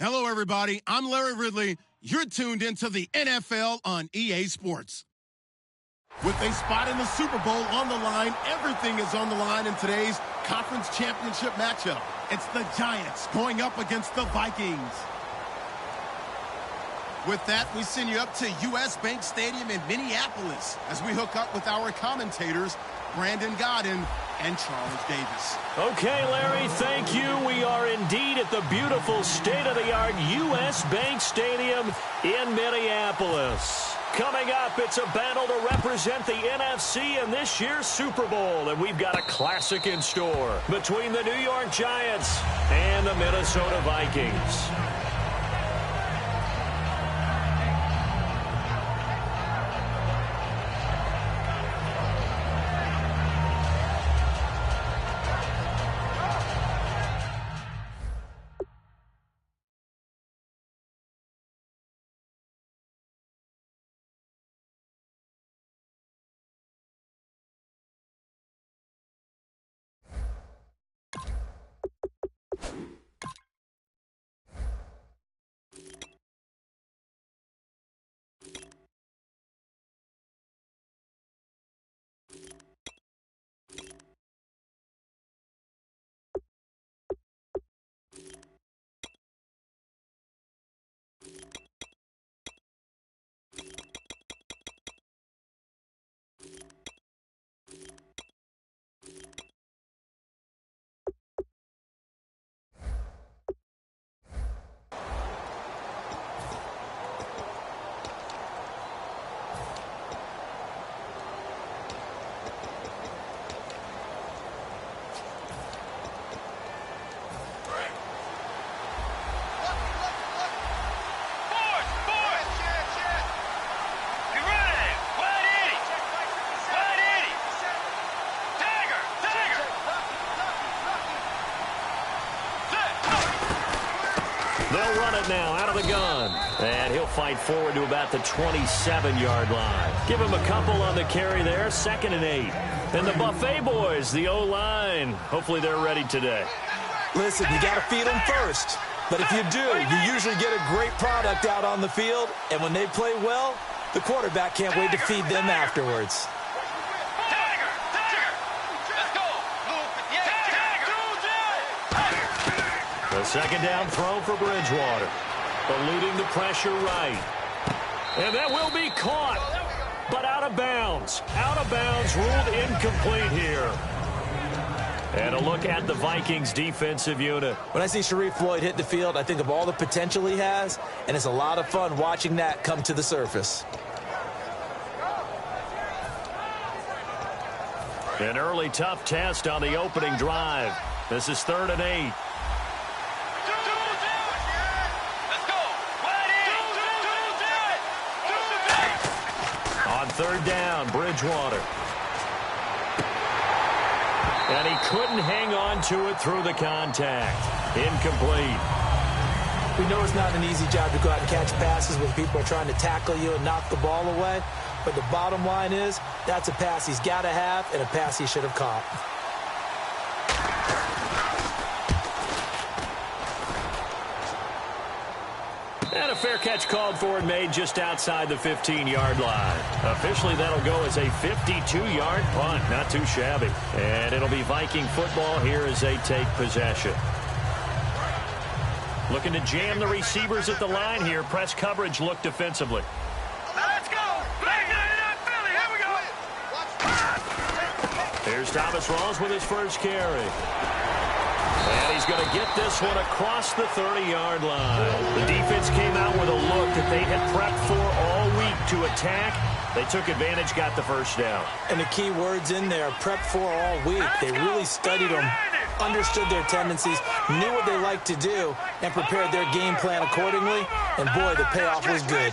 Hello, everybody. I'm Larry Ridley. You're tuned into the NFL on EA Sports. With a spot in the Super Bowl on the line, everything is on the line in today's conference championship matchup. It's the Giants going up against the Vikings. With that, we send you up to U.S. Bank Stadium in Minneapolis as we hook up with our commentators, Brandon Godden and Charles Davis. Okay, Larry, thank you. We are indeed at the beautiful state-of-the-art U.S. Bank Stadium in Minneapolis. Coming up, it's a battle to represent the NFC in this year's Super Bowl, and we've got a classic in store between the New York Giants and the Minnesota Vikings. They'll run it now out of the gun. And he'll fight forward to about the 27-yard line. Give him a couple on the carry there, 2nd and 8. And the Buffet boys, the O-line, hopefully they're ready today. Listen, you got to feed them first. But if you do, you usually get a great product out on the field. And when they play well, the quarterback can't wait to feed them afterwards. The second down throw for Bridgewater. Eluding the pressure right. And that will be caught. But out of bounds. Out of bounds, ruled incomplete here. And a look at the Vikings defensive unit. When I see Sharif Floyd hit the field, I think of all the potential he has. And it's a lot of fun watching that come to the surface. An early tough test on the opening drive. This is 3rd and 8. On 3rd down, Bridgewater. And he couldn't hang on to it through the contact. Incomplete. We know it's not an easy job to go out and catch passes when people are trying to tackle you and knock the ball away. But the bottom line is, that's a pass he's got to have and a pass he should have caught. And a fair catch called for and made just outside the 15-yard line. Officially, that'll go as a 52-yard punt. Not too shabby. And it'll be Viking football here as they take possession. Looking to jam the receivers at the line here. Press coverage look defensively. Let's go! Philly, here we go! Here's Thomas Rawls with his first carry. And he's going to get this one across the 30-yard line. The defense came out with a look that they had prepped for all week to attack. They took advantage, got the first down. And the key words in there, prepped for all week. They really studied them, understood their tendencies, knew what they liked to do, and prepared their game plan accordingly. And, boy, the payoff was good.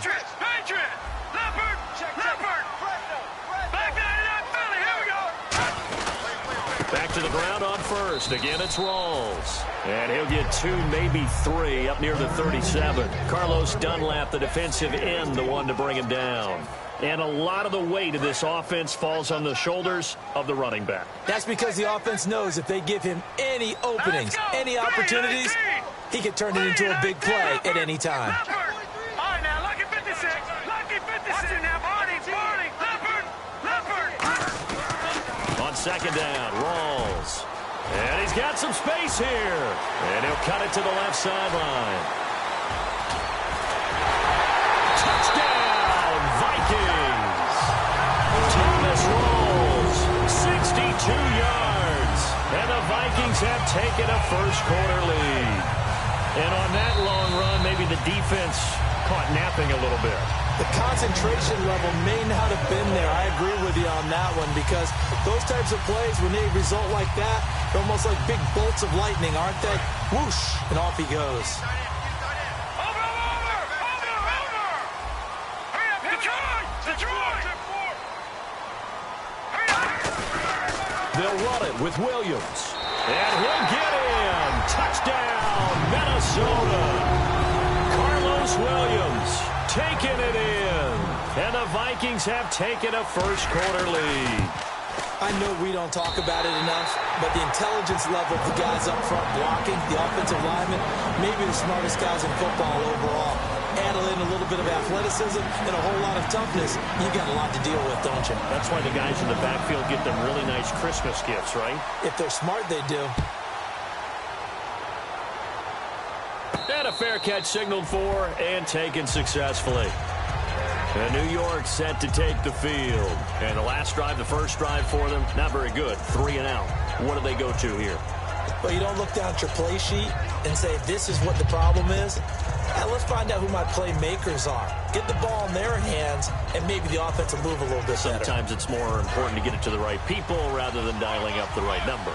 Back to the ground on first. Again, it's Rawls. And he'll get 2, maybe 3, up near the 37. Carlos Dunlap, the defensive end, the one to bring him down. And a lot of the weight of this offense falls on the shoulders of the running back. That's because the offense knows if they give him any openings, any opportunities, he could turn it into a big play at any time. Leopard. All right, now, lucky 56. Lucky 56 now. Barney, Leopard, Leopard. On second down, Rawls. And he's got some space here. And he'll cut it to the left sideline. Touchdown, Vikings. Thomas Rawls, 62 yards. And the Vikings have taken a first-quarter lead. And on that long run, maybe the defense caught napping a little bit. The concentration level may not have been there. I agree with you on that one because those types of plays, when they result like that, they're almost like big bolts of lightning, aren't they? Whoosh, and off he goes. Over. Hurry up, Detroit. Hurry up. They'll run it with Williams. And he'll get in. Touchdown, Minnesota. Carlos Williams taking it in. And the Vikings have taken a first-quarter lead. I know we don't talk about it enough, but the intelligence level of the guys up front blocking, the offensive linemen, maybe the smartest guys in football overall. Add in a little bit of athleticism and a whole lot of toughness, you got a lot to deal with, don't you? That's why the guys in the backfield get them really nice Christmas gifts, right? If they're smart, they do. And a fair catch signaled for and taken successfully. And New York set to take the field. And the last drive, the first drive for them, not very good. 3 and out. What do they go to here? But you don't look down at your play sheet and say, this is what the problem is. Yeah, let's find out who my playmakers are. Get the ball in their hands, and maybe the offense will move a little bit better. Sometimes it's more important to get it to the right people rather than dialing up the right number.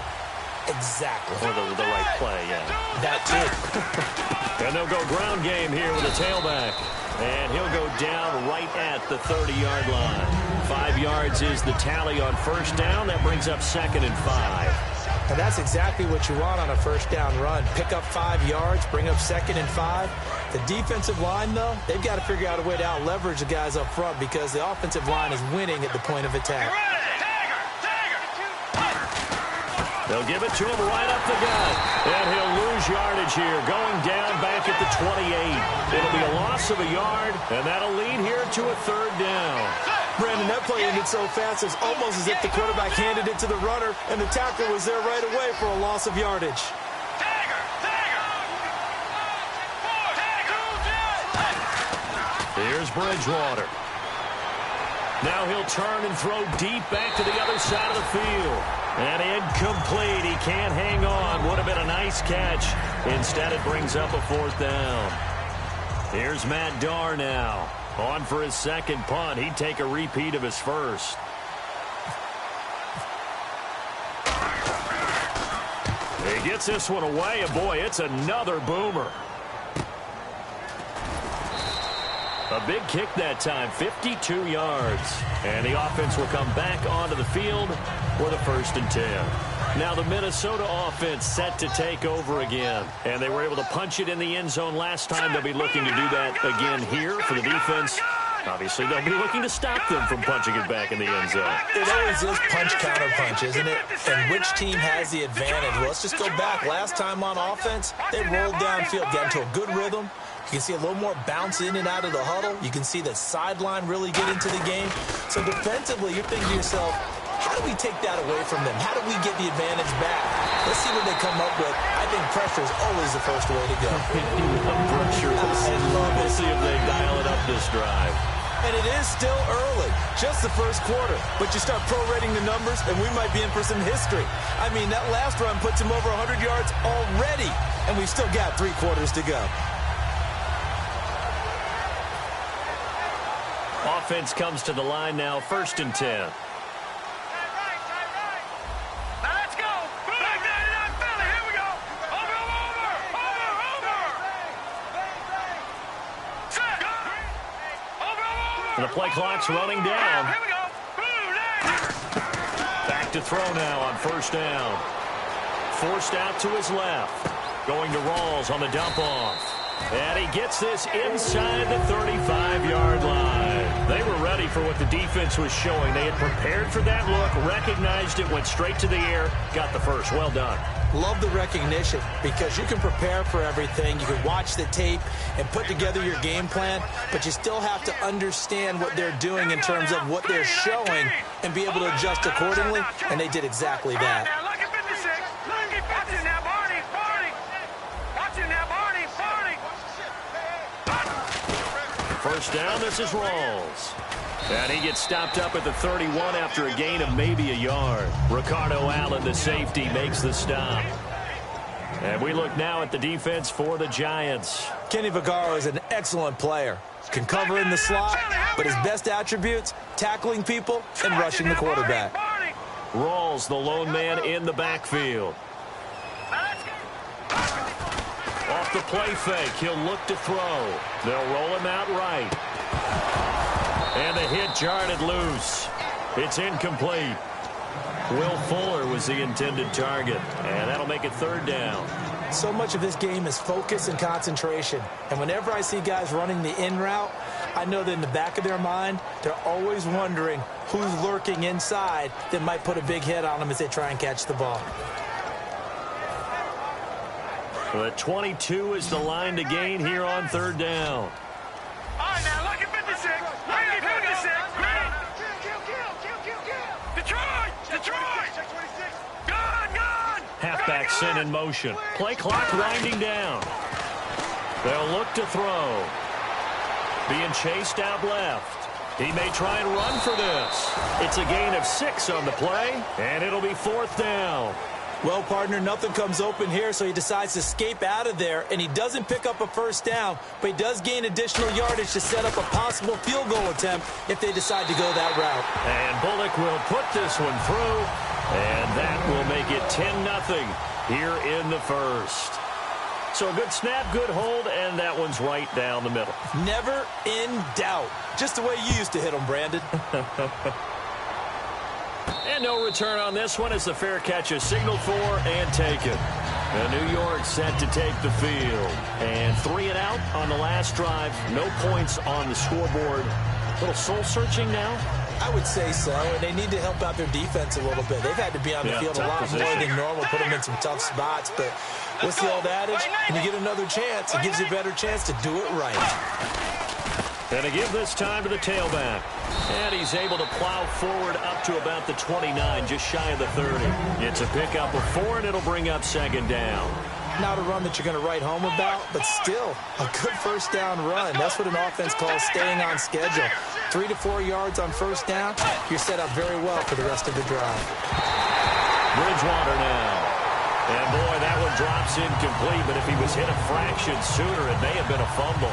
Exactly. Or the right play, yeah. That too. And they'll go ground game here with a tailback. And he'll go down right at the 30-yard line. 5 yards is the tally on first down. That brings up 2nd and 5. And that's exactly what you want on a first down run. Pick up 5 yards, bring up 2nd and 5. The defensive line, though, they've got to figure out a way to out-leverage the guys up front because the offensive line is winning at the point of attack. They'll give it to him right up the gut. And he'll lose yardage here, going down back at the 28. It'll be a loss of a yard, and that'll lead here to a 3rd down. Brandon, that play ended so fast, it's almost as if the quarterback handed it to the runner, and the tackle was there right away for a loss of yardage. Here's Bridgewater. Now he'll turn and throw deep back to the other side of the field. And incomplete. He can't hang on. Would have been a nice catch. Instead, it brings up a 4th down. Here's Matt Darr now. On for his second punt. He'd take a repeat of his first. He gets this one away, and boy, it's another boomer. A big kick that time, 52 yards. And the offense will come back onto the field for the 1st and 10. Now the Minnesota offense set to take over again. And they were able to punch it in the end zone last time. They'll be looking to do that again here for the defense. Obviously, they'll be looking to stop them from punching it back in the end zone. It always is punch-counter-punch, isn't it? And which team has the advantage? Well, let's just go back. Last time on offense, they rolled downfield, got into a good rhythm. You can see a little more bounce in and out of the huddle. You can see the sideline really get into the game. So defensively, you're thinking to yourself, how do we take that away from them? How do we get the advantage back? Let's see what they come up with. I think pressure is always the first way to go. Pressure. We'll see if they dial it up this drive. And it is still early, just the first quarter. But you start prorating the numbers, and we might be in for some history. I mean, that last run puts him over 100 yards already, and we've still got 3 quarters to go. Offense comes to the line now, 1st and 10. And the play clock's running down. Back to throw now on 1st down. Forced out to his left. Going to Rawls on the dump off. And he gets this inside the 35-yard line. They were ready for what the defense was showing. They had prepared for that look, recognized it, went straight to the air, got the first. Well done. Love the recognition because you can prepare for everything. You can watch the tape and put together your game plan, but you still have to understand what they're doing in terms of what they're showing and be able to adjust accordingly, and they did exactly that. First down, this is Rawls. And he gets stopped up at the 31 after a gain of maybe a yard. Ricardo Allen, the safety, makes the stop. And we look now at the defense for the Giants. Kenny Vaccaro is an excellent player. Can cover in the slot, but his best attributes, tackling people and rushing the quarterback. Rawls, the lone man in the backfield. Off the play fake, he'll look to throw. They'll roll him out right. And the hit jarred loose. It's incomplete. Will Fuller was the intended target, and that'll make it third down. So much of this game is focus and concentration. And whenever I see guys running the in route, I know that in the back of their mind, they're always wondering who's lurking inside that might put a big hit on them as they try and catch the ball. The 22 is the line to gain here on third down. All right, now, look at 56. Look at 56. Detroit! Gone! Halfback sent in motion. Play clock winding down. They'll look to throw. Being chased out left. He may try and run for this. It's a gain of 6 on the play, and it'll be fourth down. Well, partner, nothing comes open here, so he decides to escape out of there, and he doesn't pick up a first down, but he does gain additional yardage to set up a possible field goal attempt if they decide to go that route. And Bullock will put this one through, and that will make it 10-0 here in the first. So a good snap, good hold, and that one's right down the middle. Never in doubt. Just the way you used to hit them, Brandon. And no return on this one as the fair catch is signaled for and taken. And New York set to take the field. And 3 and out on the last drive. No points on the scoreboard. A little soul-searching now? I would say so, and they need to help out their defense a little bit. They've had to be on the field a lot more than normal, put them in some tough spots. But what's the old adage? When you get another chance, it gives you a better chance to do it right. And to give this time to the tailback. And he's able to plow forward up to about the 29, just shy of the 30. It's a pickup of 4, and it'll bring up second down. Not a run that you're going to write home about, but still a good first down run. That's what an offense calls staying on schedule. 3 to 4 yards on first down, you're set up very well for the rest of the drive. Bridgewater now. And boy, that one drops incomplete, but if he was hit a fraction sooner, it may have been a fumble.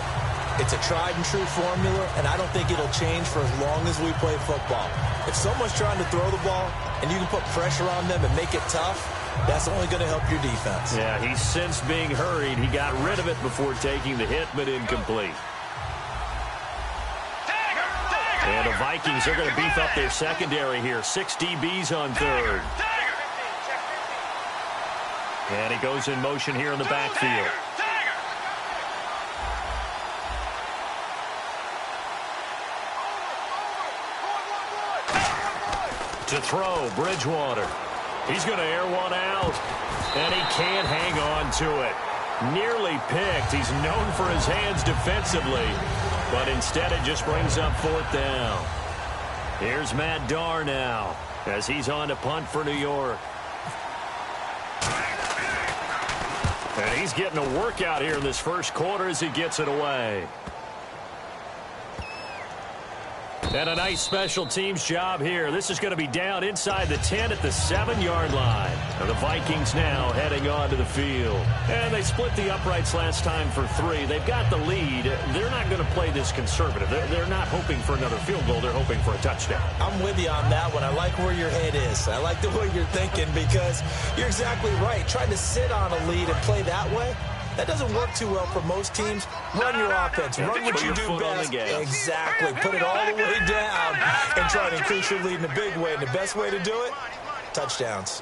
It's a tried-and-true formula, and I don't think it'll change for as long as we play football. If someone's trying to throw the ball and you can put pressure on them and make it tough, that's only going to help your defense. Yeah, he's since being hurried. He got rid of it before taking the hit, but incomplete. And the Vikings are going to beef up their secondary here. 6 DBs on third. And he goes in motion here in the backfield. To throw, Bridgewater. He's going to air one out, and he can't hang on to it. Nearly picked. He's known for his hands defensively, but instead it just brings up fourth down. Here's Matt Darr now as he's on to punt for New York. And he's getting a workout here in this first quarter as he gets it away. And a nice special teams job here. This is going to be down inside the 10 at the 7-yard line. And the Vikings now heading onto the field. And they split the uprights last time for 3. They've got the lead. They're not going to play this conservative. They're not hoping for another field goal. They're hoping for a touchdown. I'm with you on that one. I like where your head is. I like the way you're thinking because you're exactly right. Trying to sit on a lead and play that way, that doesn't work too well for most teams. Run your offense. Run what you do best. Exactly. Put it all the way down and try to increase your lead in a big way. And the best way to do it, touchdowns.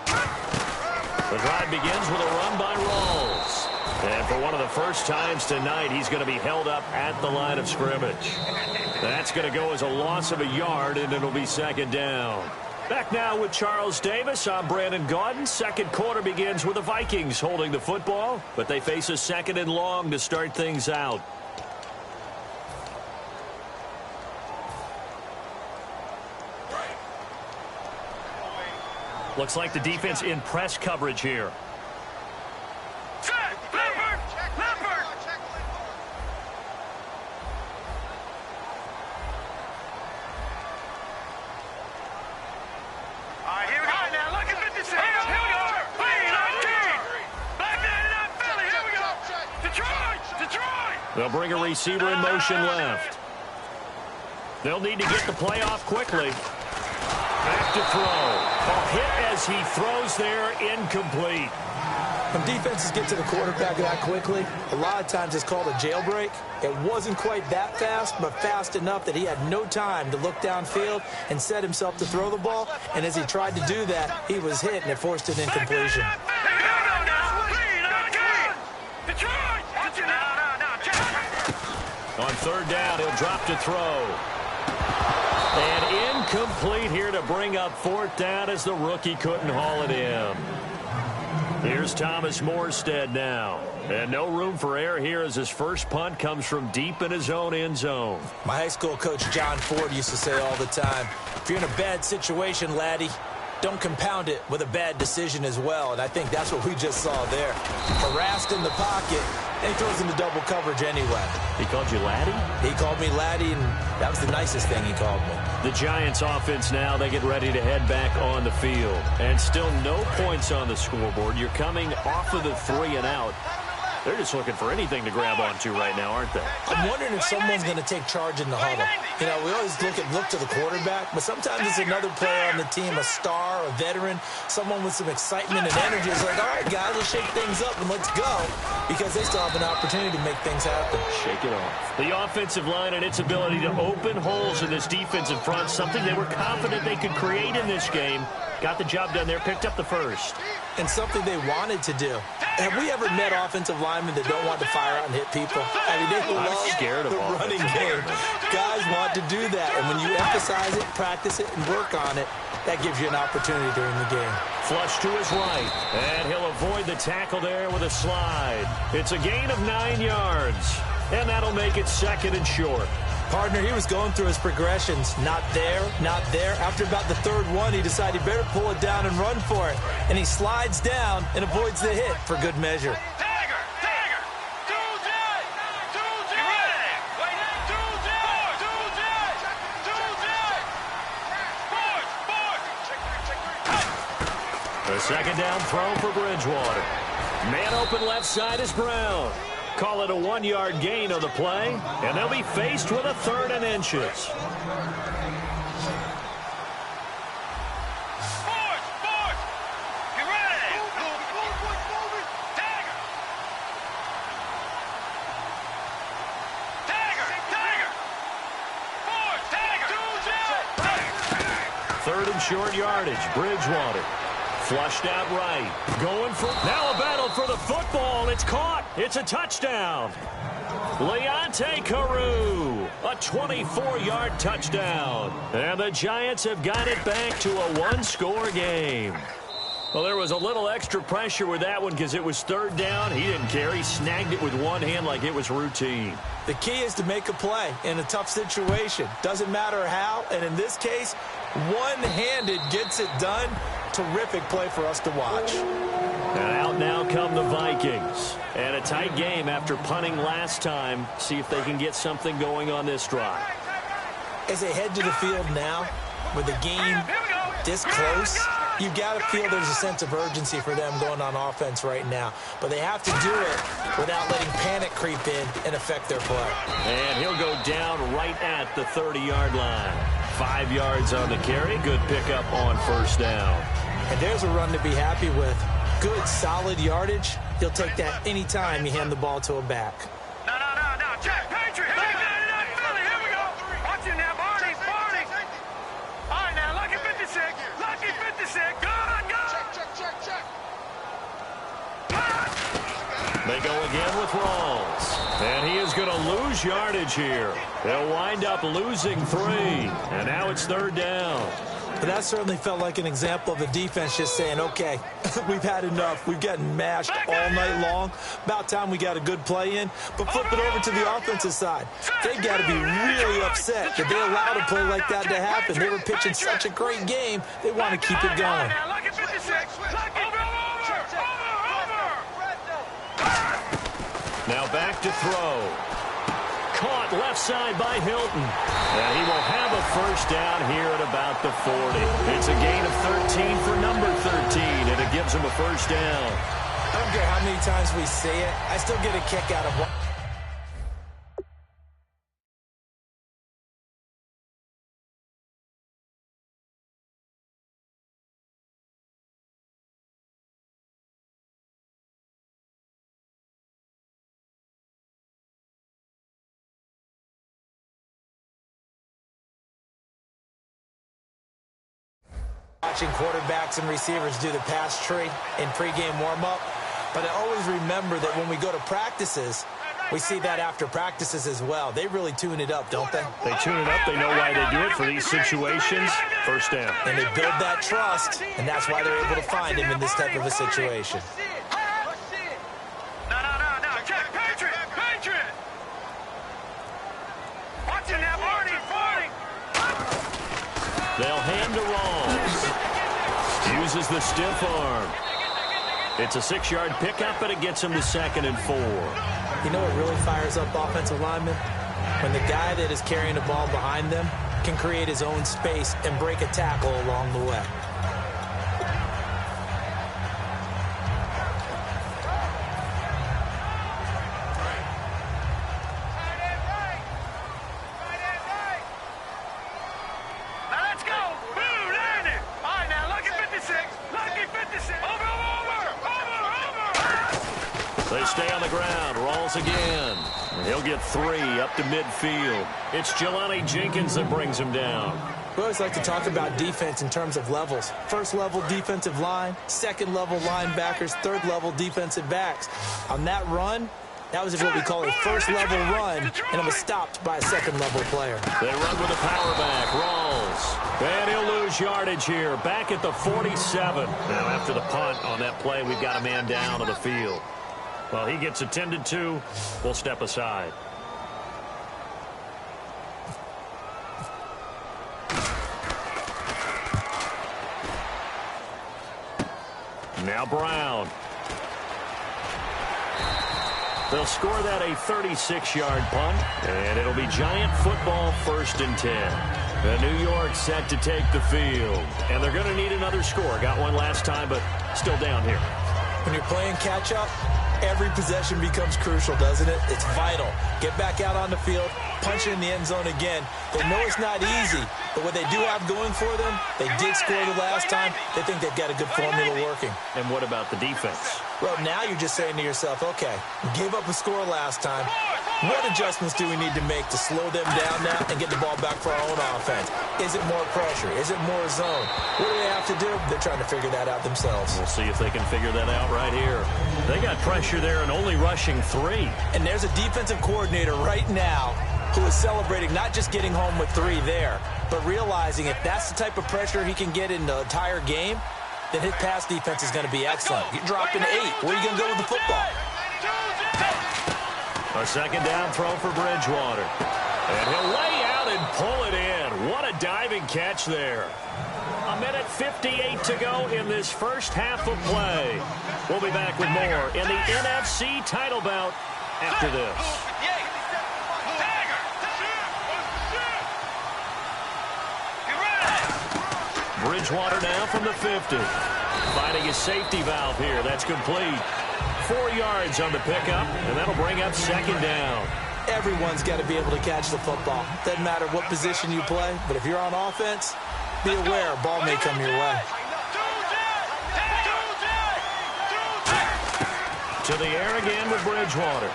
The drive begins with a run by Rawls. And for one of the first times tonight, he's going to be held up at the line of scrimmage. That's going to go as a loss of a yard, and it'll be second down. Back now with Charles Davis. I'm Brandon Gaudin. Second quarter begins with the Vikings holding the football, but they face a second and long to start things out. Looks like the defense in press coverage here. They'll bring a receiver in motion left. They'll need to get the play off quickly. Back to throw. A hit as he throws there, incomplete. When defenses get to the quarterback that quickly, a lot of times it's called a jailbreak. It wasn't quite that fast, but fast enough that he had no time to look downfield and set himself to throw the ball. And as he tried to do that, he was hit, and it forced an incompletion. On third down, he'll drop to throw. And incomplete here to bring up fourth down as the rookie couldn't haul it in. Here's Thomas Morstead now. And no room for error here as his first punt comes from deep in his own end zone. My high school coach, John Ford, used to say all the time, if you're in a bad situation, laddie, don't compound it with a bad decision as well. And I think that's what we just saw there. Harassed in the pocket, and he throws into double coverage anyway. He called you laddie? He called me laddie, and that was the nicest thing he called me. The Giants offense now, they get ready to head back on the field. And still no points on the scoreboard. You're coming off of the 3 and out. They're just looking for anything to grab onto right now, aren't they? I'm wondering if someone's going to take charge in the huddle. You know, we always look to the quarterback, but sometimes it's another player on the team, a star, a veteran, someone with some excitement and energy. It's like, all right, guys, let's shake things up and let's go, because they still have an opportunity to make things happen. Shake it off. The offensive line and its ability to open holes in this defensive front, something they were confident they could create in this game. Got the job done there, picked up the first. And something they wanted to do. Have we ever met offensive linemen that don't want to fire out and hit people? I mean, they love the running game. Guys want to do that, and when you emphasize it, practice it, and work on it, that gives you an opportunity during the game. Flush to his right, and he'll avoid the tackle there with a slide. It's a gain of 9 yards, and that'll make it second and short. Partner, he was going through his progressions. Not there, not there. After about the third one, he decided he better pull it down and run for it. And he slides down and avoids the hit for good measure. The second down throw for Bridgewater. Man open left side is Brown. Call it a 1-yard gain on the play, and they'll be faced with a 3rd and inches. Third and short yardage, Bridgewater. Flushed out right. Going for... Now a battle for the football. It's caught. It's a touchdown. Leonte Carew. A 24-yard touchdown. And the Giants have got it back to a 1-score game. Well, there was a little extra pressure with that one because it was third down. He didn't care. He snagged it with one hand like it was routine. The key is to make a play in a tough situation. Doesn't matter how. And in this case, one-handed gets it done. Terrific play for us to watch. And out now come the Vikings. And a tight game after punting last time. See if they can get something going on this drive. As they head to the field now, with the game this close, you've got to feel there's a sense of urgency for them going on offense right now. But they have to do it without letting panic creep in and affect their play. And he'll go down right at the 30-yard line. 5 yards on the carry. Good pickup on first down. And there's a run to be happy with. Good, solid yardage. He'll take that anytime you hand the ball to a back. No. Check, Patriot. Check, Philly. Here we go. Watch it now, Barney. All right, now, lucky 56. Lucky 56. Good. Check. They go again with Rawls. And he is going to lose yardage here. They'll wind up losing 3. And now it's 3rd down. But that certainly felt like an example of the defense just saying, okay, we've had enough. We've gotten mashed all night long. About time we got a good play in. But flip it over to the offensive side. They've got to be really upset that they allowed a play like that to happen. They were pitching such a great game. They want to keep it going. Now back to throw. Caught left side by Hilton. And he will have a first down here at about the 40. It's a gain of 13 for number 13, and it gives him a first down. I don't care how many times we say it, I still get a kick out of what. Watching quarterbacks and receivers do the pass tree in pregame warm-up. But I always remember that when we go to practices, we see that after practices as well. They really tune it up, don't they? They tune it up. They know why they do it for these situations. First down. And they build that trust, and that's why they're able to find him in this type of a situation. No. Check. Patriot. Watch it now, Barney. They'll hand to Rawls. Uses the stiff arm. It's a 6-yard pickup, but it gets him to 2nd and 4. You know what really fires up offensive linemen? When the guy that is carrying the ball behind them can create his own space and break a tackle along the way. They stay on the ground. Rawls again. And he'll get 3 up to midfield. It's Jelani Jenkins that brings him down. We always like to talk about defense in terms of levels. First level defensive line, second level linebackers, third level defensive backs. On that run, that was what we call a first level run, and it was stopped by a second level player. They run with a power back. Rawls. And he'll lose yardage here. Back at the 47. Now after the punt on that play, we've got a man down on the field. Well, he gets attended to. We'll step aside. Now Brown. They'll score that a 36-yard punt, and it'll be Giant football 1st and 10. And New York set to take the field. And they're going to need another score. Got one last time, but still down here. When you're playing catch-up, every possession becomes crucial, doesn't it? It's vital. Get back out on the field, punch it in the end zone again. They know it's not easy, but what they do have going for them, they did score the last time. They think they've got a good formula working. And what about the defense? Well, now you're just saying to yourself, okay, gave up a score last time. What adjustments do we need to make to slow them down now and get the ball back for our own offense? Is it more pressure? Is it more zone? What do they have to do? They're trying to figure that out themselves. We'll see if they can figure that out right here. They got pressure there and only rushing 3. And there's a defensive coordinator right now who is celebrating not just getting home with 3 there, but realizing if that's the type of pressure he can get in the entire game, then his pass defense is going to be excellent. You're dropping 8. Where are you going to go with the football? A 2nd down throw for Bridgewater. And he'll lay out and pull it in. What a diving catch there. 1:58 to go in this first half of play. We'll be back with more in the NFC title bout after this. Bridgewater now from the 50. Finding his safety valve here. That's complete. 4 yards on the pickup, and that'll bring up 2nd down. Everyone's got to be able to catch the football. Doesn't matter what position you play, but if you're on offense, be aware a ball may come your way. To the air again with Bridgewater.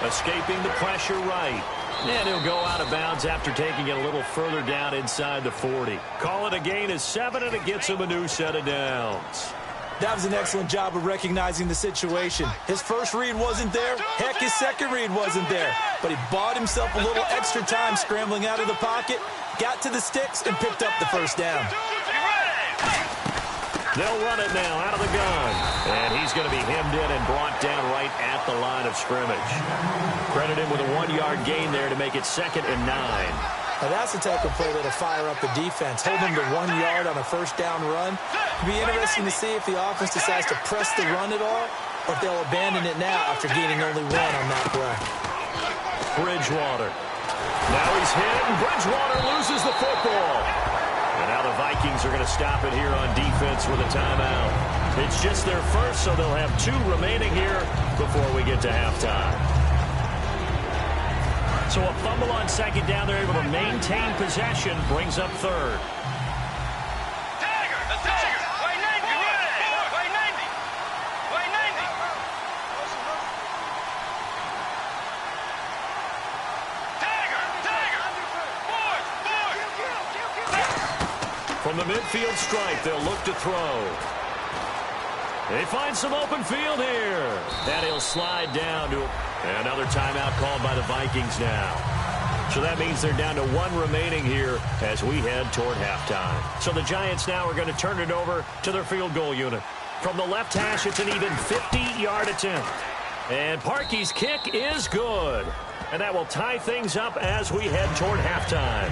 Escaping the pressure right. And he'll go out of bounds after taking it a little further down inside the 40. Call it a gain of 7, and it gets him a new set of downs. That was an excellent job of recognizing the situation. His first read wasn't there. Heck, his second read wasn't there. But he bought himself a little extra time scrambling out of the pocket, got to the sticks, and picked up the first down. They'll run it now out of the gun. And he's going to be hemmed in and brought down right at the line of scrimmage. Credit him with a 1-yard gain there to make it 2nd and 9. Now that's the type of play that'll fire up the defense. Hold them to 1 yard on a first down run. It'll be interesting to see if the offense decides to press the run at all or if they'll abandon it now after gaining only 1 on that play. Bridgewater. Now he's hit, and Bridgewater loses the football. And now the Vikings are going to stop it here on defense with a timeout. It's just their first, so they'll have 2 remaining here before we get to halftime. So a fumble on 2nd down. They're able to maintain possession, brings up 3rd. Tiger! The Tiger! Way 90! Way 90! Way 90! Tiger! Tiger! Board! From the midfield stripe, they'll look to throw. They find some open field here. And he'll slide down to another timeout called by the Vikings now. So that means they're down to 1 remaining here as we head toward halftime. So the Giants now are going to turn it over to their field goal unit. From the left hash, it's an even 50-yard attempt. And Parkey's kick is good. And that will tie things up as we head toward halftime.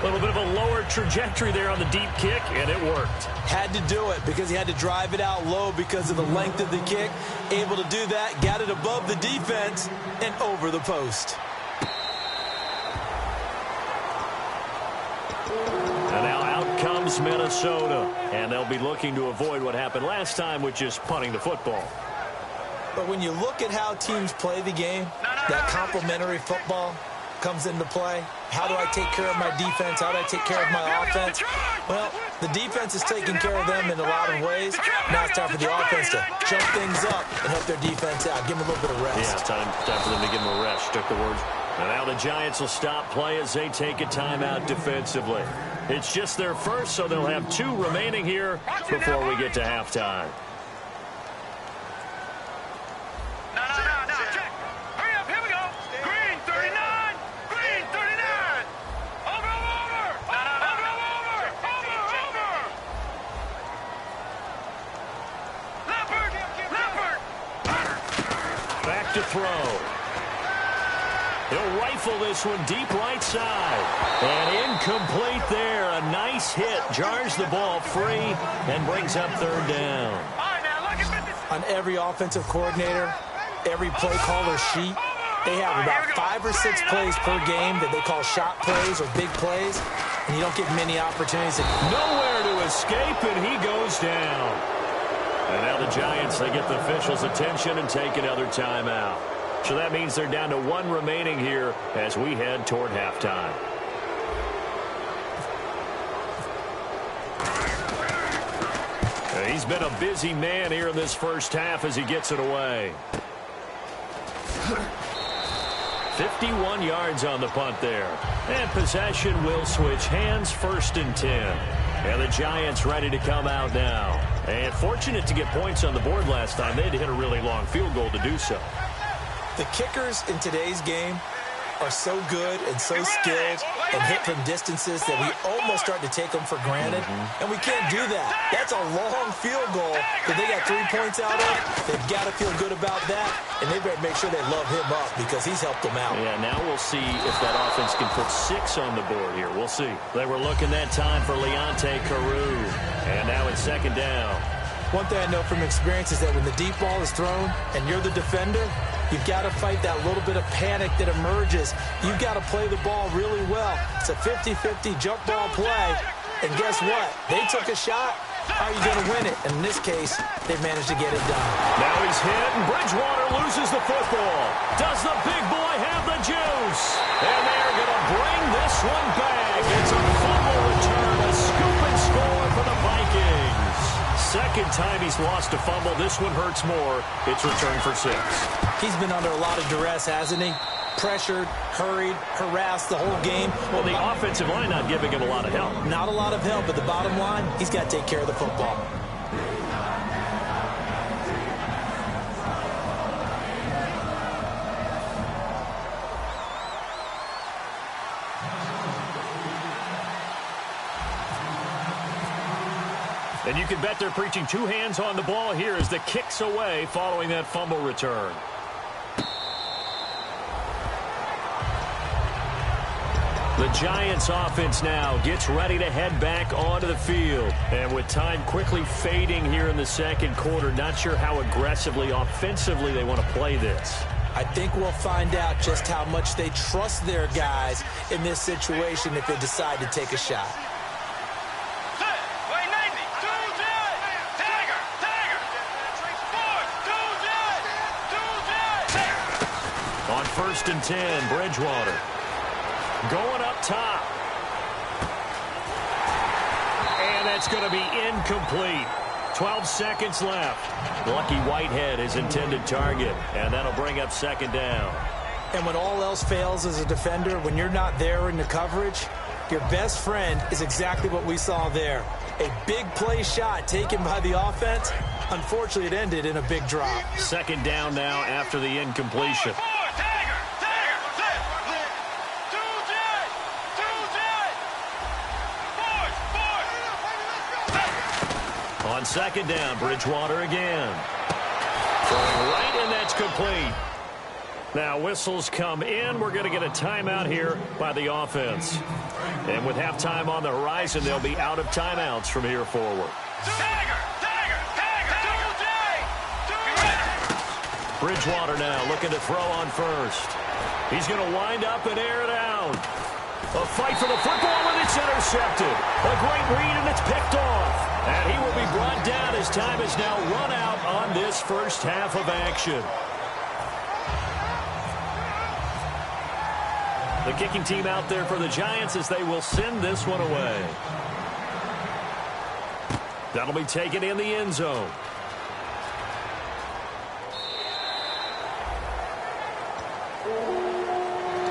A little bit of a lower trajectory there on the deep kick, and it worked. Had to do it because he had to drive it out low because of the length of the kick. Able to do that, got it above the defense and over the post. And now out comes Minnesota, and they'll be looking to avoid what happened last time, which is punting the football. But when you look at how teams play the game, that complementary football comes into play. How do I take care of my defense? How do I take care of my offense? Well, the defense is taking care of them in a lot of ways. Now it's time for the offense to jump things up and help their defense out. Give them a little bit of rest. Yeah, it's time for them to give them a rest. Took the words. And now the Giants will stop play as they take a timeout defensively. It's just their first, so they'll have 2 remaining here before we get to halftime. To throw. He'll rifle this one deep right side. And incomplete there. A nice hit. Jars the ball free and brings up 3rd down. On every offensive coordinator, every play caller sheet, they have about 5 or 6 plays per game that they call shot plays or big plays. And you don't get many opportunities. Nowhere to escape, and he goes down. And now the Giants, they get the officials' attention and take another timeout. So that means they're down to 1 remaining here as we head toward halftime. He's been a busy man here in this first half as he gets it away. 51 yards on the punt there. And possession will switch hands, 1st and 10. And the Giants ready to come out now. And fortunate to get points on the board last time. They had to hit a really long field goal to do so. The kickers in today's game are so good and so skilled and hit from distances that we almost start to take them for granted. And we can't do that. That's a long field goal that they got 3 points out of. They've got to feel good about that, and they better make sure they love him up because he's helped them out. Yeah, now we'll see if that offense can put 6 on the board here. We'll see. They were looking that time for Leonte Carew. And now it's 2nd down. One thing I know from experience is that when the deep ball is thrown and you're the defender, you've got to fight that little bit of panic that emerges. You've got to play the ball really well. It's a 50-50 jump ball play. And guess what? They took a shot. How are you going to win it? And in this case, they managed to get it done. Now he's hit, and Bridgewater loses the football. Does the big boy have the juice? And they're going to bring this one back. It's a fumble return, a scoop and score for the Vikings. 2nd time he's lost a fumble. This one hurts more. It's returned for 6. He's been under a lot of duress, hasn't he? Pressured, hurried, harassed the whole game. Well, the offensive line not giving him a lot of help. Not a lot of help, but the bottom line, he's got to take care of the football. And you can bet they're preaching two hands on the ball here as the kick's away following that fumble return. The Giants offense now gets ready to head back onto the field. And with time quickly fading here in the second quarter, not sure how aggressively, offensively they want to play this. I think we'll find out just how much they trust their guys in this situation if they decide to take a shot. On 1st and 10, Bridgewater. Going up top. And that's going to be incomplete. 12 seconds left. Lucky Whitehead, his intended target. And that'll bring up 2nd down. And when all else fails as a defender, when you're not there in the coverage, your best friend is exactly what we saw there. A big play shot taken by the offense. Unfortunately, it ended in a big drop. 2nd down now after the incompletion. On 2nd down, Bridgewater again. Throwing right, and that's complete. Now whistles come in. We're going to get a timeout here by the offense. And with halftime on the horizon, they'll be out of timeouts from here forward. Bridgewater now looking to throw on 1st. He's going to wind up and air it out. A fight for the football, and it's intercepted. A great read, and it's picked off. And he will be brought down as time has now run out on this first half of action. The kicking team out there for the Giants as they will send this one away. That'll be taken in the end zone.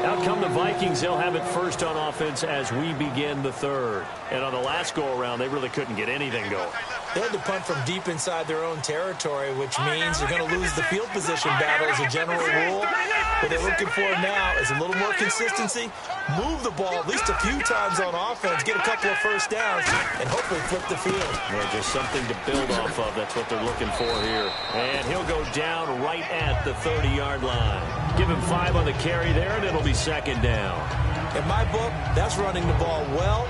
Out come the Vikings. They'll have it first on offense as we begin the third. And on the last go-around, they really couldn't get anything going. They had to punt from deep inside their own territory, which means you're going to lose the field position battle as a general rule. What they're looking for now is a little more consistency, move the ball at least a few times on offense, get a couple of first downs, and hopefully flip the field. Well, just something to build off of. That's what they're looking for here. And he'll go down right at the 30-yard line. Give him 5 on the carry there, and it'll be 2nd down. In my book, that's running the ball well,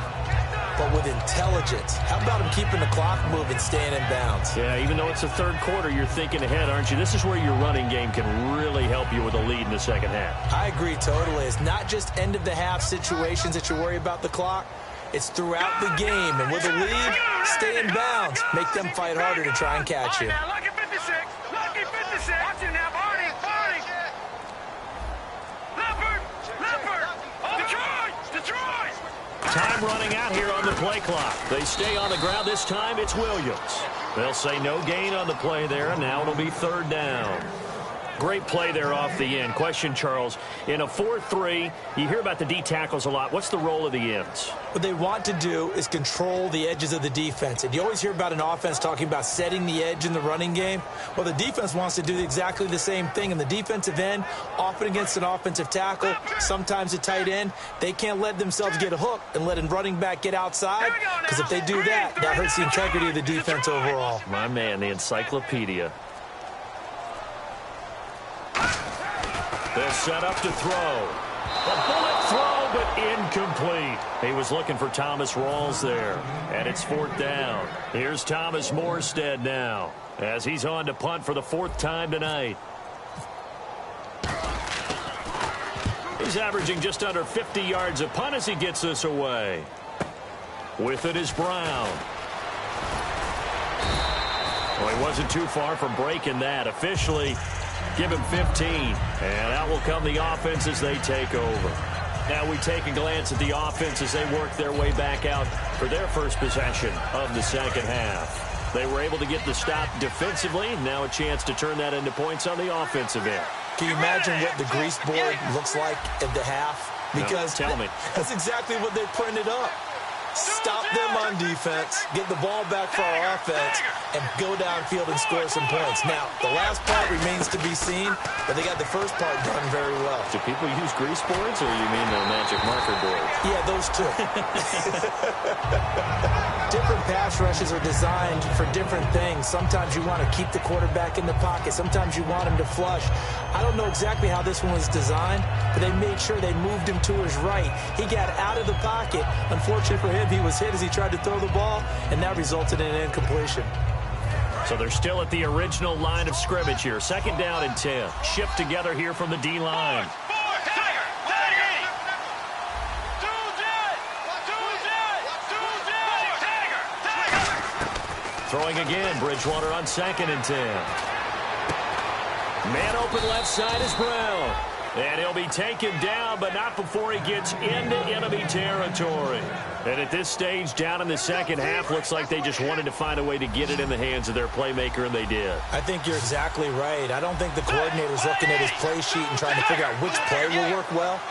but with intelligence. How about him keeping the clock moving, staying in bounds? Yeah, even though it's the 3rd quarter, you're thinking ahead, aren't you? This is where your running game can really help you with a lead in the 2nd half. I agree totally. It's not just end-of-the-half situations that you worry about the clock. It's throughout the game. And with a lead, stay in bounds. Make them fight harder to try and catch you. Lucky 56. Lucky 56. Watch him now, Barney. Detroit. Time running out here on the play clock. They stay on the ground. This time it's Williams. They'll say no gain on the play there, and now it'll be 3rd down. Great play there off the end. Question, Charles, in a 4-3, you hear about the D tackles a lot. What's the role of the ends? What they want to do is control the edges of the defense. And you always hear about an offense talking about setting the edge in the running game. Well, the defense wants to do exactly the same thing. And the defensive end, often against an offensive tackle, sometimes a tight end, they can't let themselves get hooked and let a running back get outside. Because if they do that, that hurts the integrity of the defense overall. My man, the encyclopedia. They'll set up to throw. A bullet throw, but incomplete. He was looking for Thomas Rawls there, and it's 4th down. Here's Thomas Morstead now, as he's on to punt for the 4th time tonight. He's averaging just under 50 yards a punt as he gets this away. With it is Brown. Well, he wasn't too far from breaking that. Officially, give him 15, and out will come the offense as they take over. Now we take a glance at the offense as they work their way back out for their first possession of the 2nd half. They were able to get the stop defensively. Now a chance to turn that into points on the offensive end. Can you imagine what the grease board looks like at the half? Because no, tell me. That's exactly what they printed up. Stop them on defense, get the ball back for our offense, and go downfield and score some points. Now, the last part remains to be seen, but they got the first part done very well. Do people use grease boards, or you mean the magic marker board? Yeah, those two. Different pass rushes are designed for different things. Sometimes you want to keep the quarterback in the pocket. Sometimes you want him to flush. I don't know exactly how this one was designed, but they made sure they moved him to his right. He got out of the pocket. Unfortunately for him, he was hit as he tried to throw the ball, and that resulted in an incompletion. So they're still at the original line of scrimmage here. 2nd down and 10. Shift together here from the D-line. Throwing again, Bridgewater on 2nd and 10. Man open left side is Brown. And he'll be taken down, but not before he gets into enemy territory. And at this stage, down in the second half, looks like they just wanted to find a way to get it in the hands of their playmaker, and they did. I think you're exactly right. I don't think the coordinator's looking at his play sheet and trying to figure out which play will work well.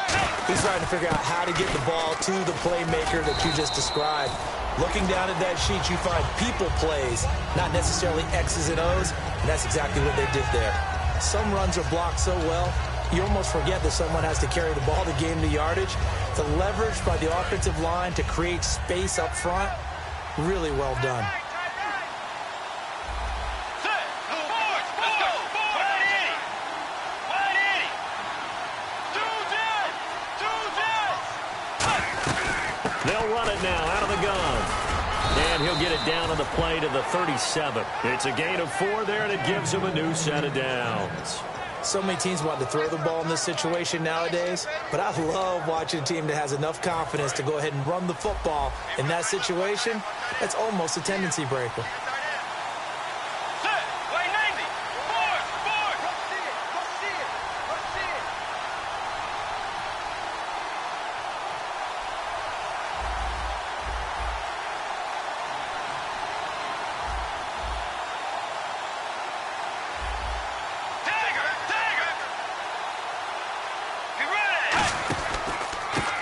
He's trying to figure out how to get the ball to the playmaker that you just described. Looking down at that sheet, you find people plays, not necessarily X's and O's, and that's exactly what they did there. Some runs are blocked so well, you almost forget that someone has to carry the ball to gain the yardage. The leverage by the offensive line to create space up front, really well done. They'll run it now out of the gun. And he'll get it down on the play to the 37. It's a gain of 4 there, and it gives him a new set of downs. So many teams want to throw the ball in this situation nowadays, but I love watching a team that has enough confidence to go ahead and run the football in that situation. That's almost a tendency breaker.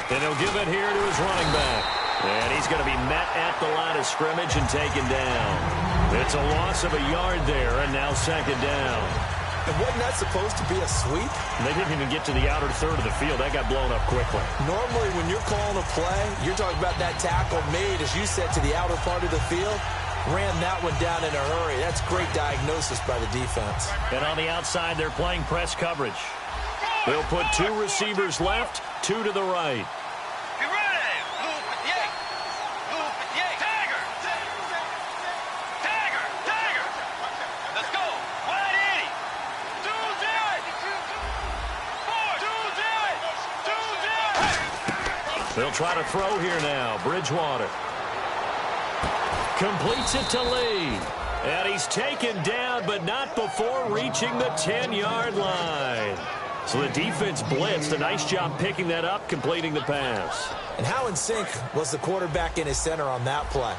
And he'll give it here to his running back. And he's going to be met at the line of scrimmage and taken down. It's a loss of a yard there, and now 2nd down. And wasn't that supposed to be a sweep? They didn't even get to the outer third of the field. That got blown up quickly. Normally, when you're calling a play, you're talking about that tackle made, as you said, to the outer part of the field. Ran that one down in a hurry. That's great diagnosis by the defense. And on the outside, they're playing press coverage. They'll put 2 receivers left, 2 to the right. They'll try to throw here now. Bridgewater completes it to Lee. And he's taken down, but not before reaching the 10-yard line. So the defense blitzed. A nice job picking that up, completing the pass. And how in sync was the quarterback in his center on that play?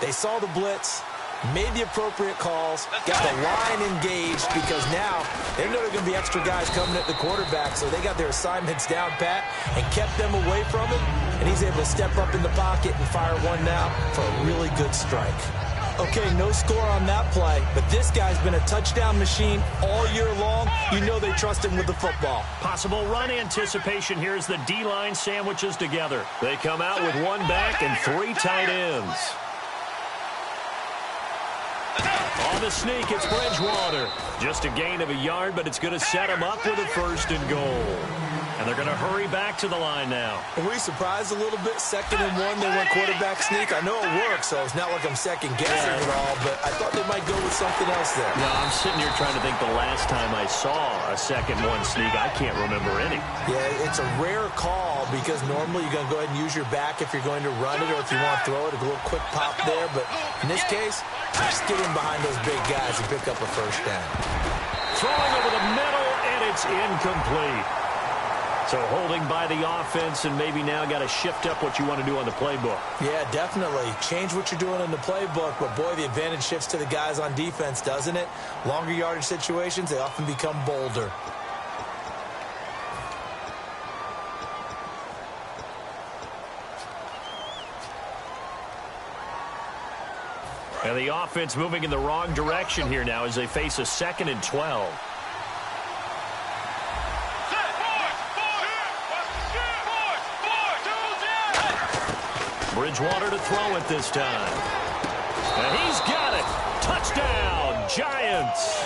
They saw the blitz, made the appropriate calls, got the line engaged, because now they know there are going to be extra guys coming at the quarterback, so they got their assignments down pat and kept them away from it, and he's able to step up in the pocket and fire one now for a really good strike. Okay, no score on that play, but this guy's been a touchdown machine all year long. You know they trust him with the football. Possible run anticipation here as the D-line sandwiches together. They come out with 1 back and 3 tight ends. On the sneak, it's Bridgewater. Just a gain of a yard, but it's going to set him up with a 1st and goal. And they're going to hurry back to the line now. Were we surprised a little bit? 2nd and 1, they went quarterback sneak. I know it works, so it's not like I'm second-guessing it all, but I thought they might go with something else there. No, I'm sitting here trying to think the last time I saw a 2nd 1 sneak. I can't remember any. Yeah, it's a rare call because normally you're going to go ahead and use your back if you're going to run it or if you want to throw it, a little quick pop there. But in this case, just get in behind those big guys and pick up a 1st down. Throwing over the middle, and it's incomplete. So holding by the offense, and maybe now got to shift up what you want to do on the playbook. Yeah, definitely. Change what you're doing in the playbook, but boy, the advantage shifts to the guys on defense, doesn't it? Longer yardage situations, they often become bolder. And the offense moving in the wrong direction here now as they face a 2nd and 12. Bridgewater to throw it this time. And he's got it. Touchdown, Giants.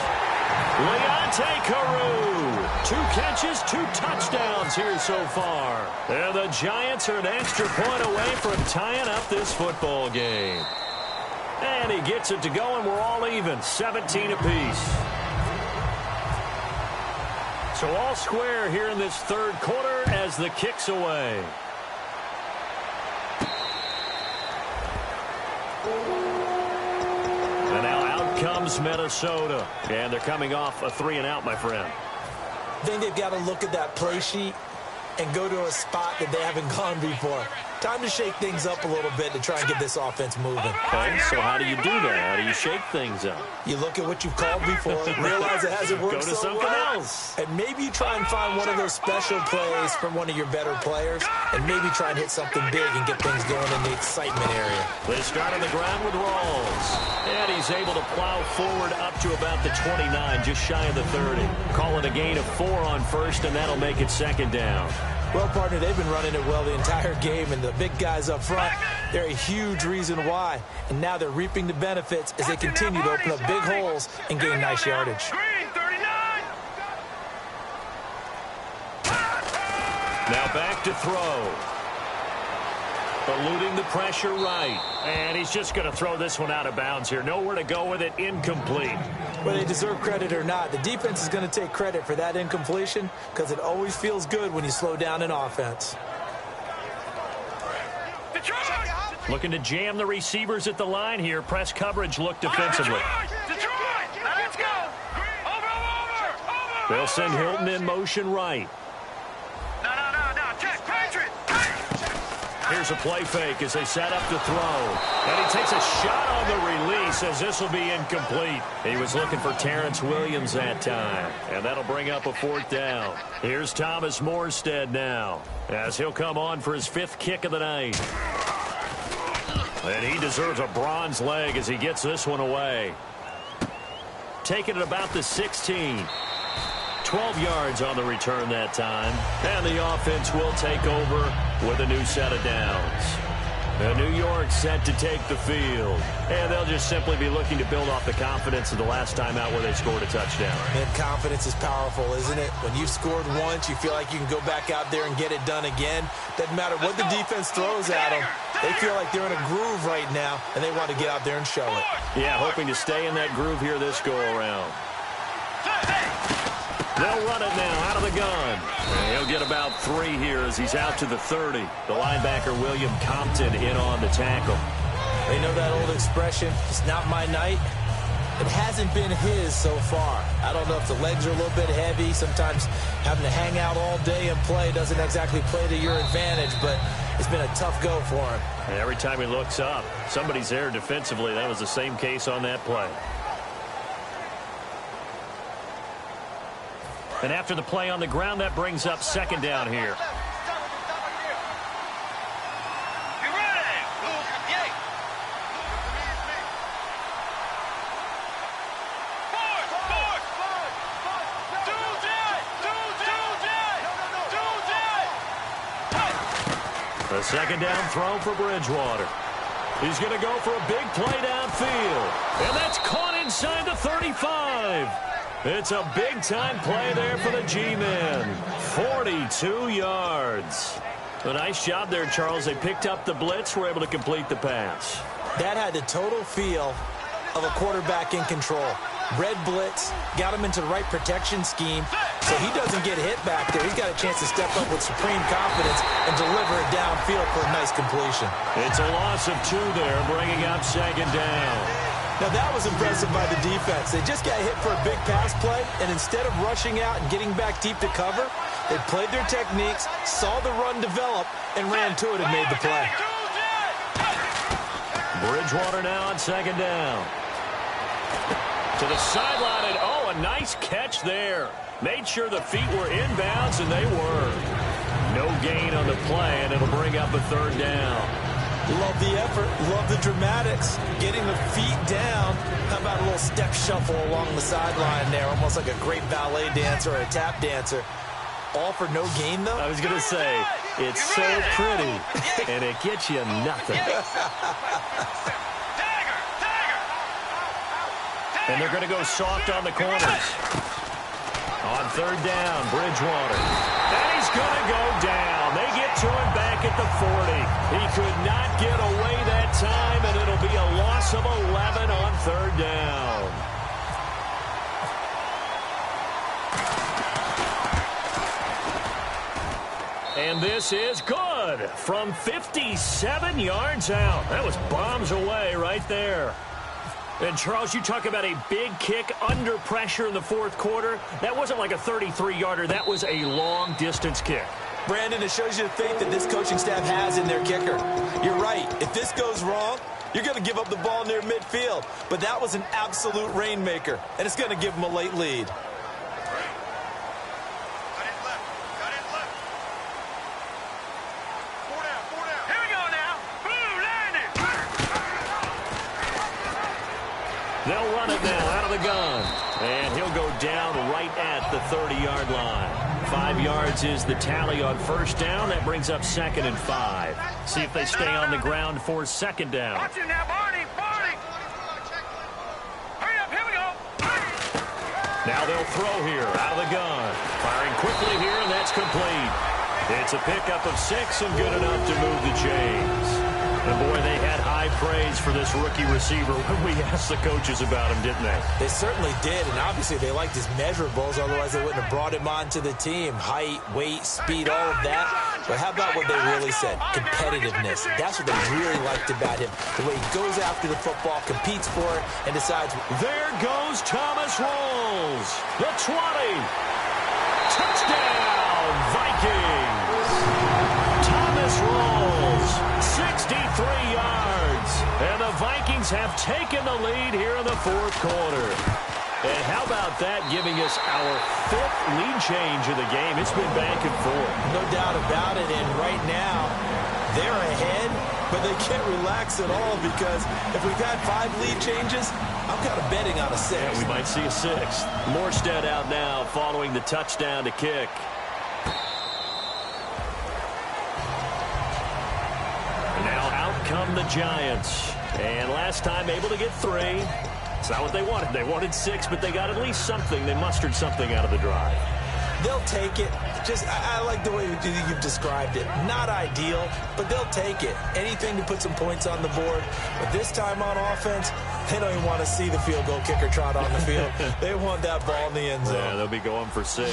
Leonte Carew. 2 catches, 2 touchdowns here so far. And the Giants are an extra point away from tying up this football game. And he gets it to go, and we're all even, 17 apiece. So all square here in this third quarter as the kick's away. And now out comes Minnesota. And they're coming off a 3-and-out, my friend. I think they've got to look at that play sheet and go to a spot that they haven't gone before. Time to shake things up a little bit to try and get this offense moving. Okay, so how do you do that? How do you shake things up? You look at what you've called before, realize it hasn't worked Go to so something well, else. and maybe you try and find one of those special plays from one of your better players, and maybe try and hit something big and get things going in the excitement area. They start on the ground with Rawls. And he's able to plow forward up to about the 29, just shy of the 30. Call it a gain of 4 on first, and that'll make it second down. Well, partner, they've been running it well the entire game, and the big guys up front, they're a huge reason why. And now they're reaping the benefits as they continue to open up big holes and gain nice yardage. Now back to throw. Eluding the pressure right. And he's just going to throw this one out of bounds here. Nowhere to go with it. Incomplete. Whether they deserve credit or not, the defense is going to take credit for that incompletion because it always feels good when you slow down an offense. Looking to jam the receivers at the line here. Press coverage look defensively. Let's go. Over. They'll send Hilton in motion right. No. Check. Patriot. Here's a play fake as they set up to throw. And he takes a shot on the release as this will be incomplete. He was looking for Terrence Williams that time. And that'll bring up a 4th down. Here's Thomas Morstead now as he'll come on for his 5th kick of the night. And he deserves a bronze leg as he gets this one away. Taking it about the 16. 12 yards on the return that time. And the offense will take over with a new set of downs. And New York set to take the field. And they'll just simply be looking to build off the confidence of the last time out where they scored a touchdown. And confidence is powerful, isn't it? When you've scored once, you feel like you can go back out there and get it done again. Doesn't matter what the defense throws at them. They feel like they're in a groove right now, and they want to get out there and show it. Yeah, hoping to stay in that groove here this go-around. They'll run it now out of the gun. And he'll get about 3 here as he's out to the 30. The linebacker, William Compton, in on the tackle. They know that old expression, it's not my night. It hasn't been his so far. I don't know if the legs are a little bit heavy. Sometimes having to hang out all day and play doesn't exactly play to your advantage, but it's been a tough go for him. And every time he looks up, somebody's there defensively. That was the same case on that play. And after the play on the ground, that brings up second down here. The second down throw for Bridgewater. He's going to go for a big play downfield. And that's caught inside the 35. It's a big-time play there for the G-men. 42 yards. A nice job there, Charles. They picked up the blitz, were able to complete the pass. That had the total feel of a quarterback in control. Red blitz, got him into the right protection scheme, so he doesn't get hit back there. He's got a chance to step up with supreme confidence and deliver it downfield for a nice completion. It's a loss of 2 there, bringing up second down. Now that was impressive by the defense. They just got hit for a big pass play, and instead of rushing out and getting back deep to cover, they played their techniques, saw the run develop, and ran to it and made the play. Bridgewater now on second down. To the sideline, and oh, a nice catch there. Made sure the feet were inbounds, and they were. No gain on the play, and it'll bring up a third down. Love the effort, love the dramatics. Getting the feet down. How about a little step shuffle along the sideline there, almost like a great ballet dancer or a tap dancer. All for no gain, though? I was going to say, it's so pretty, and it gets you nothing. And they're going to go soft on the corners. On third down, Bridgewater. And he's going to go down. They get to him back at the 40. He could not get away that time, and it'll be a loss of 11 on third down. And this is good from 57 yards out. That was bombs away right there. And, Charles, you talk about a big kick under pressure in the fourth quarter. That wasn't like a 33-yarder. That was a long-distance kick. Brandon, it shows you the faith that this coaching staff has in their kicker. You're right. If this goes wrong, you're going to give up the ball near midfield. But that was an absolute rainmaker, and it's going to give them a late lead. They'll run it now out of the gun. And he'll go down right at the 30-yard line. 5 yards is the tally on first down. That brings up 2nd and 5. See if they stay on the ground for second down. Watch him now, Barney. Barney. Hurry up, here we go. Now they'll throw here out of the gun. Firing quickly here, and that's complete. It's a pickup of 6 and good enough to move the chains. And, boy, they had high praise for this rookie receiver when we asked the coaches about him, didn't they? They certainly did, and obviously they liked his measurables. Otherwise, they wouldn't have brought him onto the team. Height, weight, speed, all of that. But how about what they really said? Competitiveness. That's what they really liked about him. The way he goes after the football, competes for it, and decides. There goes Thomas Rawls. The 20. Touchdown, Vikings. Thomas Rawls, 63 yards. And the Vikings have taken the lead here in the fourth quarter. And how about that, giving us our 5th lead change of the game? It's been back and forth. No doubt about it. And right now, they're ahead, but they can't relax at all because if we've had 5 lead changes, I'm kind of betting on a 6th. Yeah, we might see a 6th. Morstead out now following the touchdown to kick. Now out come the Giants. And last time able to get 3. It's not what they wanted. They wanted 6, but they got at least something. They mustered something out of the drive. They'll take it. I like the way you've described it. Not ideal, but they'll take it. Anything to put some points on the board. But this time on offense, they don't even want to see the field goal kicker trot on the field. They want that ball in the end zone. Yeah, they'll be going for 6.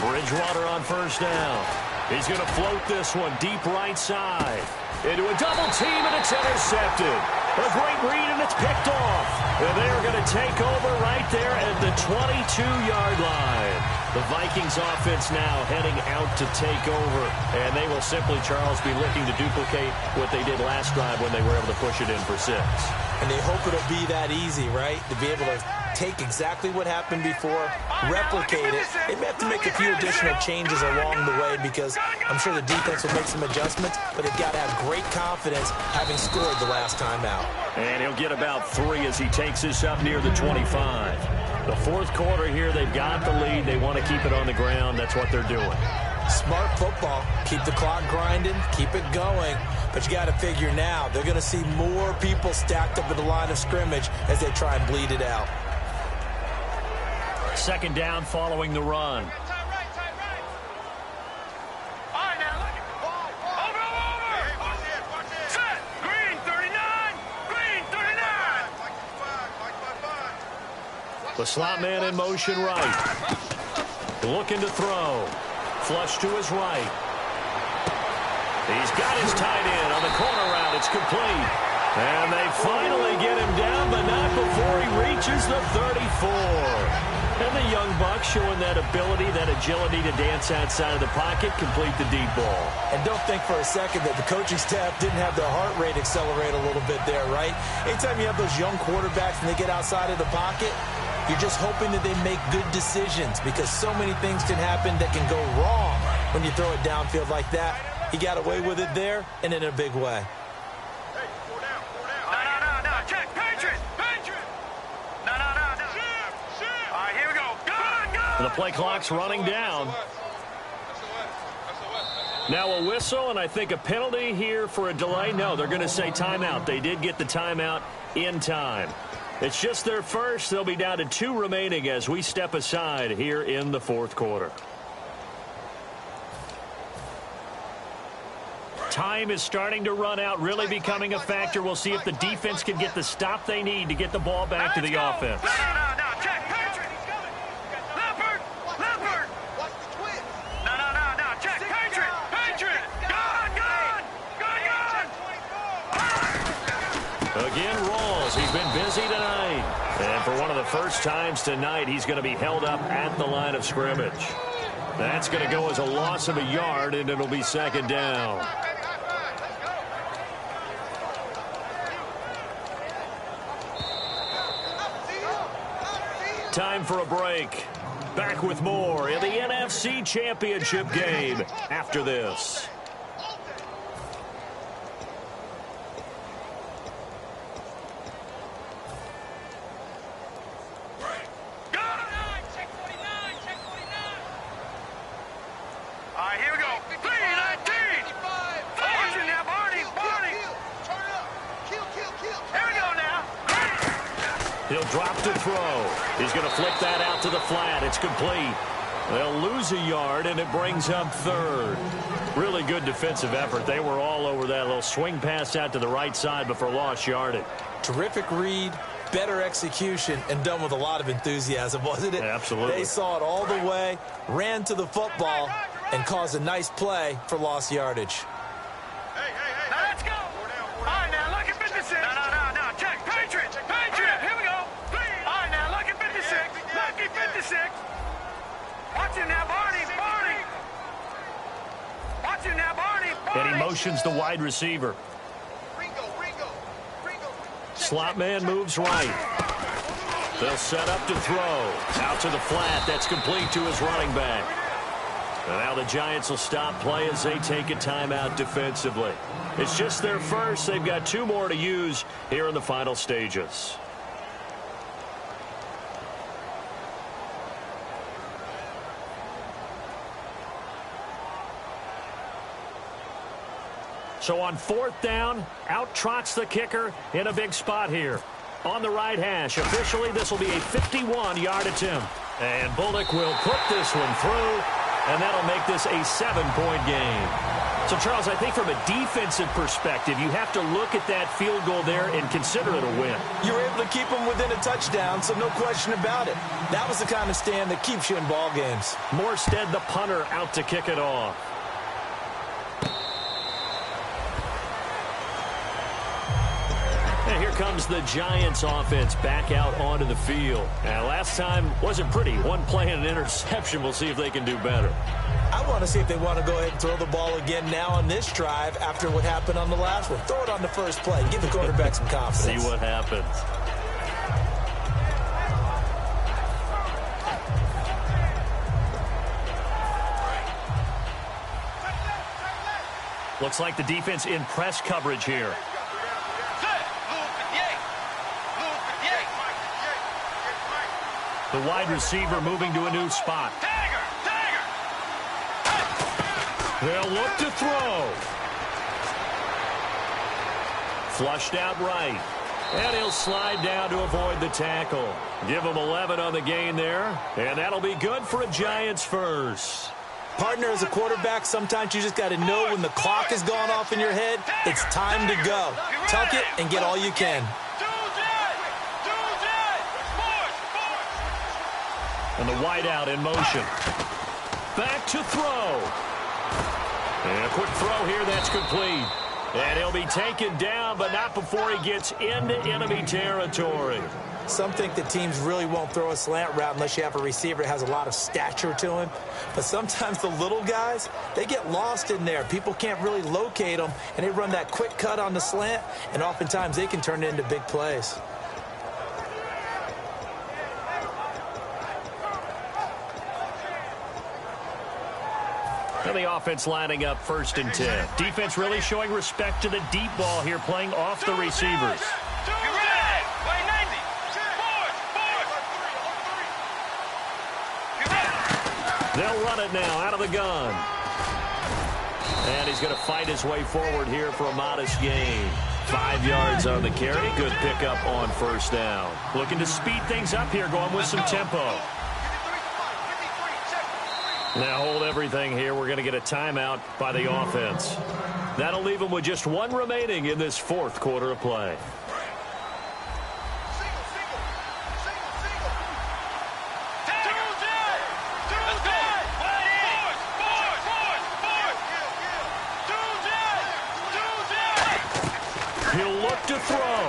Bridgewater on first down. He's going to float this one deep right side. Into a double team, and it's intercepted. A great read, and it's picked off. And they are going to take over right there at the 22-yard line. The Vikings offense now heading out to take over. And they will simply, Charles, be looking to duplicate what they did last drive when they were able to push it in for 6. And they hope it'll be that easy, right? To be able to take exactly what happened before, replicate it. They may have to make a few additional changes along the way because I'm sure the defense will make some adjustments, but they've got to have great confidence having scored the last time out. And he'll get about 3 as he takes this up near the 25. The fourth quarter here, they've got the lead. They want to keep it on the ground. That's what they're doing. Smart football. Keep the clock grinding. Keep it going. But you got to figure now, they're going to see more people stacked up at the line of scrimmage as they try and bleed it out. Second down following the run. The slot man in motion right. Looking to throw. Flush to his right. He's got his tight end on the corner route. It's complete. And they finally get him down, but not before he reaches the 34. And the young buck showing that ability, that agility to dance outside of the pocket, complete the deep ball. And don't think for a second that the coaching staff didn't have their heart rate accelerate a little bit there, right? Anytime you have those young quarterbacks and they get outside of the pocket, you're just hoping that they make good decisions because so many things can happen that can go wrong when you throw it downfield like that. He got away with it there and in a big way. And the play clock's running down. Now a whistle, and I think a penalty here for a delay. No, they're going to say timeout. They did get the timeout in time. It's just their first. They'll be down to 2 remaining as we step aside here in the fourth quarter. Time is starting to run out, really becoming a factor. We'll see if the defense can get the stop they need to get the ball back to the offense. No, check, Patriot. Leopard. No, check, Patriot. Gone. Again, Rawls. He's been busy tonight. And for one of the first times tonight, he's going to be held up at the line of scrimmage. That's going to go as a loss of a yard, and it'll be second down. Time for a break. Back with more in the NFC Championship game after this. He'll drop to throw. He's going to flick that out to the flat. It's complete. They'll lose a yard, and it brings up third. Really good defensive effort. They were all over that little swing pass out to the right side before lost yardage. Terrific read, better execution, and done with a lot of enthusiasm, wasn't it? Absolutely. They saw it all the way, ran to the football, and caused a nice play for lost yardage. Now let's go. All right, now look at 56. No. Check. Patriot. Here we go. All right, now look at 56. Look at 56. Watch him now, Barney. Watch him now, Barney. And he motions the wide receiver. Ringo. Slot man moves right. They'll set up to throw. Out to the flat. That's complete to his running back. And now the Giants will stop play as they take a timeout defensively. It's just their first. They've got 2 more to use here in the final stages. So on 4th down, out trots the kicker in a big spot here. On the right hash, officially this will be a 51-yard attempt. And Bullock will put this one through, and that'll make this a 7-point game. So, Charles, I think from a defensive perspective, you have to look at that field goal there and consider it a win. You were able to keep them within a touchdown, so no question about it. That was the kind of stand that keeps you in ball games. Morstead, the punter, out to kick it off. And here comes the Giants offense back out onto the field. And last time wasn't pretty. One play and an interception. We'll see if they can do better. I want to see if they want to go ahead and throw the ball again now on this drive after what happened on the last one. Throw it on the first play. Give the quarterback some confidence. See what happens. Looks like the defense in press coverage here. The wide receiver moving to a new spot. They'll look to throw. Flushed out right. And he'll slide down to avoid the tackle. Give him 11 on the gain there. And that'll be good for a Giants first. Partner, as a quarterback, sometimes you just got to know when the clock has gone off in your head, it's time to go. Tuck it and get all you can. And the wideout in motion. Back to throw. And a quick throw here, that's complete. And he'll be taken down, but not before he gets into enemy territory. Some think that teams really won't throw a slant route unless you have a receiver that has a lot of stature to him. But sometimes the little guys, they get lost in there. People can't really locate them, and they run that quick cut on the slant, and oftentimes they can turn it into big plays. And the offense lining up 1st and 10. Defense really showing respect to the deep ball here, playing off the receivers. They'll run it now out of the gun. he's going to fight his way forward here for a modest gain. 5 yards on the carry. Good pickup on first down. Looking to speed things up here, going with some tempo. Now hold everything here. We're going to get a timeout by the offense. That'll leave them with just one remaining in this fourth quarter of play. He'll look to throw.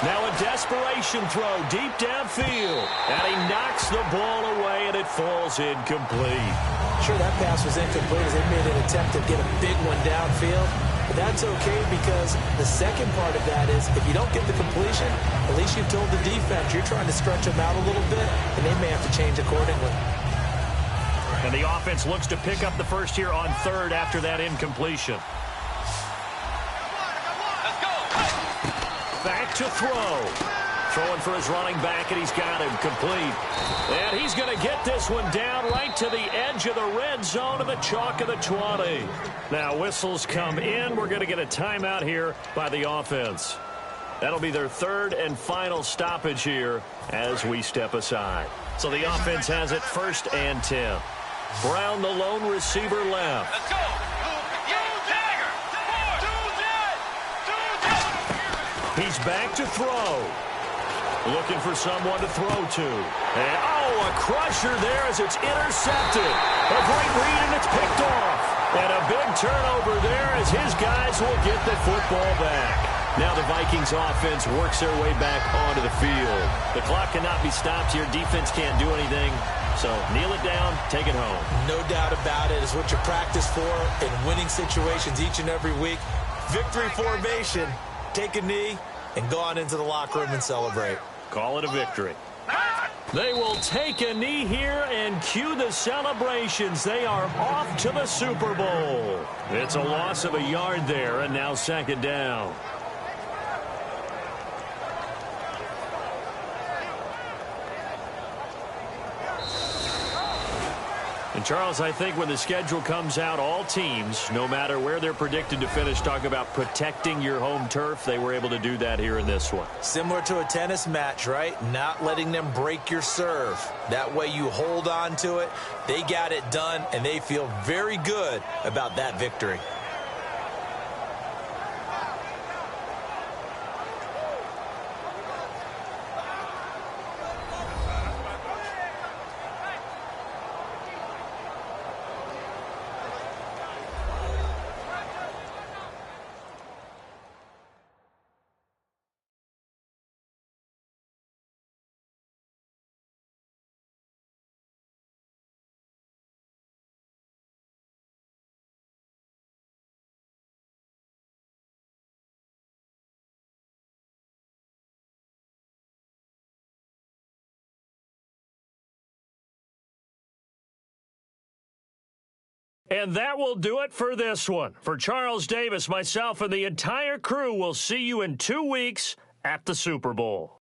Now a desperation throw deep downfield. And he knocks the ball away, and it falls incomplete. Sure, that pass was incomplete as they made an attempt to get a big one downfield. But that's okay because the second part of that is if you don't get the completion, at least you've told the defense you're trying to stretch them out a little bit, and they may have to change accordingly. And the offense looks to pick up the first here on third after that incompletion. Back to throw. Throwing for his running back, and he's got him complete. And he's going to get this one down right to the edge of the red zone of the chalk of the 20. Now whistles come in. We're going to get a timeout here by the offense. That'll be their third and final stoppage here as we step aside. So the offense has it 1st and 10. Brown, the lone receiver, left. Let's go. He's back to throw. Looking for someone to throw to. And, oh, a crusher there as it's intercepted. A great read, and it's picked off. And a big turnover there as his guys will get the football back. Now the Vikings offense works their way back onto the field. The clock cannot be stopped here. Defense can't do anything. So kneel it down, take it home. No doubt about it. It's what you practice for in winning situations each and every week. Victory formation. Take a knee and go on into the locker room and celebrate. Call it a victory. They will take a knee here and cue the celebrations. They are off to the Super Bowl. It's a loss of a yard there, and now 2nd down. And, Charles, I think when the schedule comes out, all teams, no matter where they're predicted to finish, talk about protecting your home turf. They were able to do that here in this one. Similar to a tennis match, right? Not letting them break your serve. That way you hold on to it. They got it done, and they feel very good about that victory. And that will do it for this one. For Charles Davis, myself, and the entire crew, we'll see you in 2 weeks at the Super Bowl.